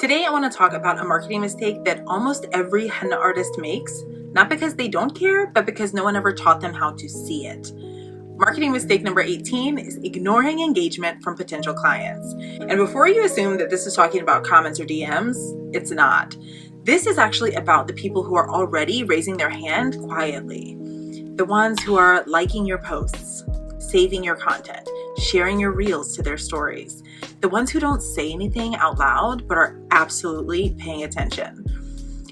Today, I want to talk about a marketing mistake that almost every henna artist makes, not because they don't care, but because no one ever taught them how to see it. Marketing mistake number 18 is ignoring engagement from potential clients. And before you assume that this is talking about comments or DMs, it's not. This is actually about the people who are already raising their hand quietly. The ones who are liking your posts, saving your content, sharing your reels to their stories. The ones who don't say anything out loud, but are absolutely paying attention.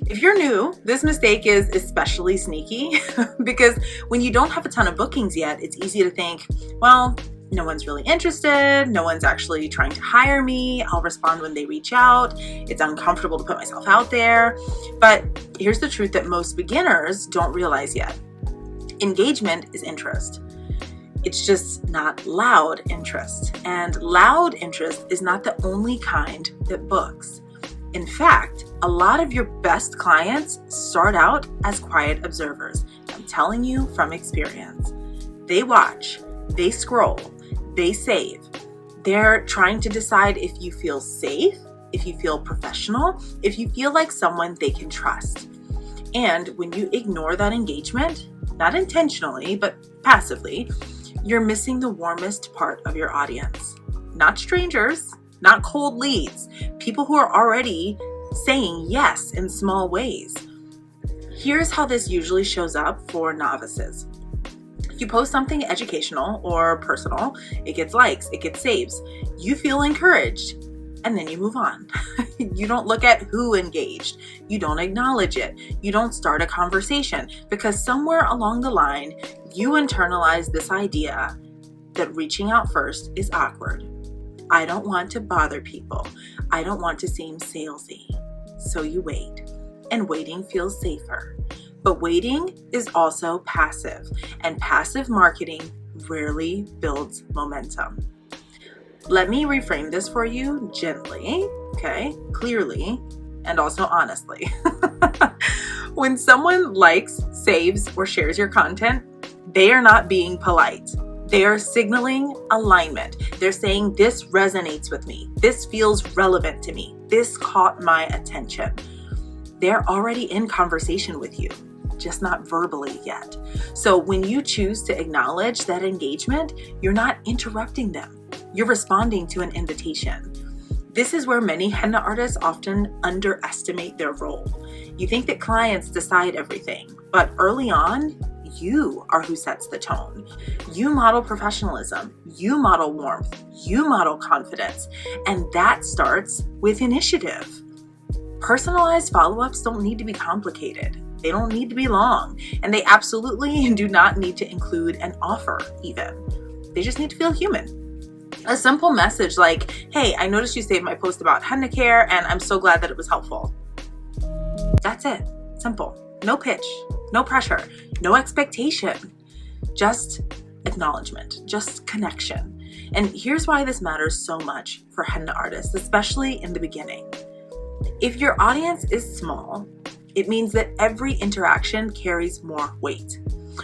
If you're new, this mistake is especially sneaky because when you don't have a ton of bookings yet, it's easy to think, well, no one's really interested. No one's actually trying to hire me. I'll respond when they reach out. It's uncomfortable to put myself out there. But here's the truth that most beginners don't realize yet. Engagement is interest. It's just not loud interest. And loud interest is not the only kind that books. In fact, a lot of your best clients start out as quiet observers. I'm telling you from experience. They watch, they scroll, they save. They're trying to decide if you feel safe, if you feel professional, if you feel like someone they can trust. And when you ignore that engagement, not intentionally, but passively, you're missing the warmest part of your audience. Not strangers, not cold leads, people who are already saying yes in small ways. Here's how this usually shows up for novices. If you post something educational or personal, it gets likes, it gets saves. You feel encouraged, and then you move on. You don't look at who engaged. You don't acknowledge it. You don't start a conversation because somewhere along the line, you internalize this idea that reaching out first is awkward. I don't want to bother people. I don't want to seem salesy. So you wait, and waiting feels safer. But waiting is also passive, and passive marketing rarely builds momentum. Let me reframe this for you gently, okay, clearly, and also honestly. When someone likes, saves, or shares your content, they are not being polite. They are signaling alignment. They're saying, this resonates with me. This feels relevant to me. This caught my attention. They're already in conversation with you, just not verbally yet. So when you choose to acknowledge that engagement, you're not interrupting them. You're responding to an invitation. This is where many henna artists often underestimate their role. You think that clients decide everything, but early on, you are who sets the tone. You model professionalism, you model warmth, you model confidence, and that starts with initiative. Personalized follow-ups don't need to be complicated. They don't need to be long, and they absolutely do not need to include an offer even. They just need to feel human. A simple message like, hey, I noticed you saved my post about henna care, and I'm so glad that it was helpful. That's it. Simple. No pitch, no pressure, no expectation, just acknowledgement, just connection. And here's why this matters so much for henna artists, especially in the beginning. If your audience is small, it means that every interaction carries more weight.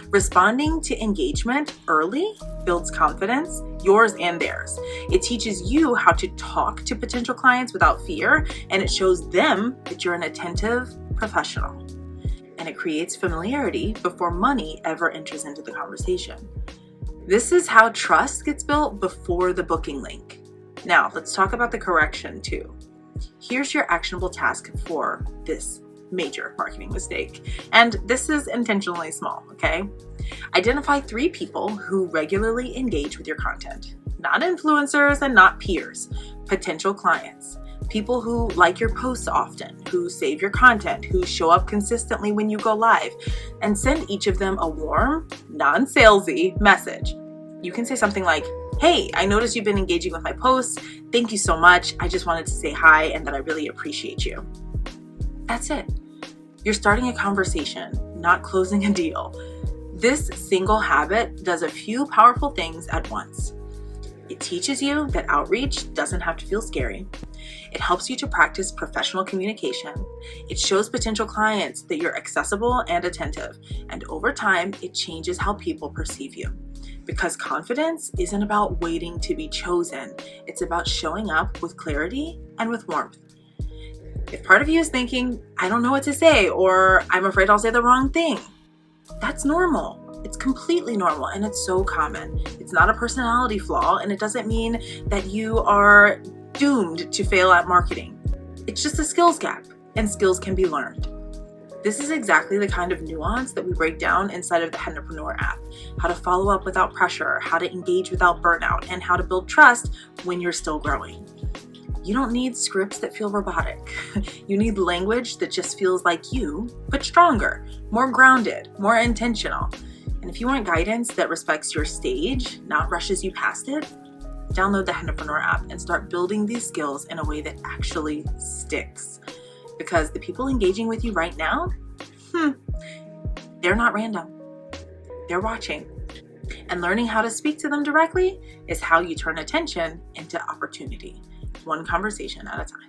Responding to engagement early builds confidence, yours and theirs. It teaches you how to talk to potential clients without fear, and it shows them that you're an attentive professional. And it creates familiarity before money ever enters into the conversation. This is how trust gets built before the booking link. Now, let's talk about the correction too. Here's your actionable task for this major marketing mistake. And this is intentionally small, okay? Identify 3 people who regularly engage with your content. Not influencers and not peers, potential clients. People who like your posts often, who save your content, who show up consistently when you go live, and send each of them a warm, non-salesy message. You can say something like, hey, I noticed you've been engaging with my posts. Thank you so much. I just wanted to say hi and that I really appreciate you. That's it. You're starting a conversation, not closing a deal. This single habit does a few powerful things at once. It teaches you that outreach doesn't have to feel scary. It helps you to practice professional communication. It shows potential clients that you're accessible and attentive. And over time, it changes how people perceive you. Because confidence isn't about waiting to be chosen. It's about showing up with clarity and with warmth. If part of you is thinking, I don't know what to say, or I'm afraid I'll say the wrong thing, that's normal. It's completely normal, and it's so common. It's not a personality flaw, and it doesn't mean that you are doomed to fail at marketing. It's just a skills gap, and skills can be learned. This is exactly the kind of nuance that we break down inside of the Hennapreneur app. How to follow up without pressure, how to engage without burnout, and how to build trust when you're still growing. You don't need scripts that feel robotic. You need language that just feels like you, but stronger, more grounded, more intentional. And if you want guidance that respects your stage, not rushes you past it, download the Hennapreneur app and start building these skills in a way that actually sticks. Because the people engaging with you right now, they're not random. They're watching. And learning how to speak to them directly is how you turn attention into opportunity, one conversation at a time.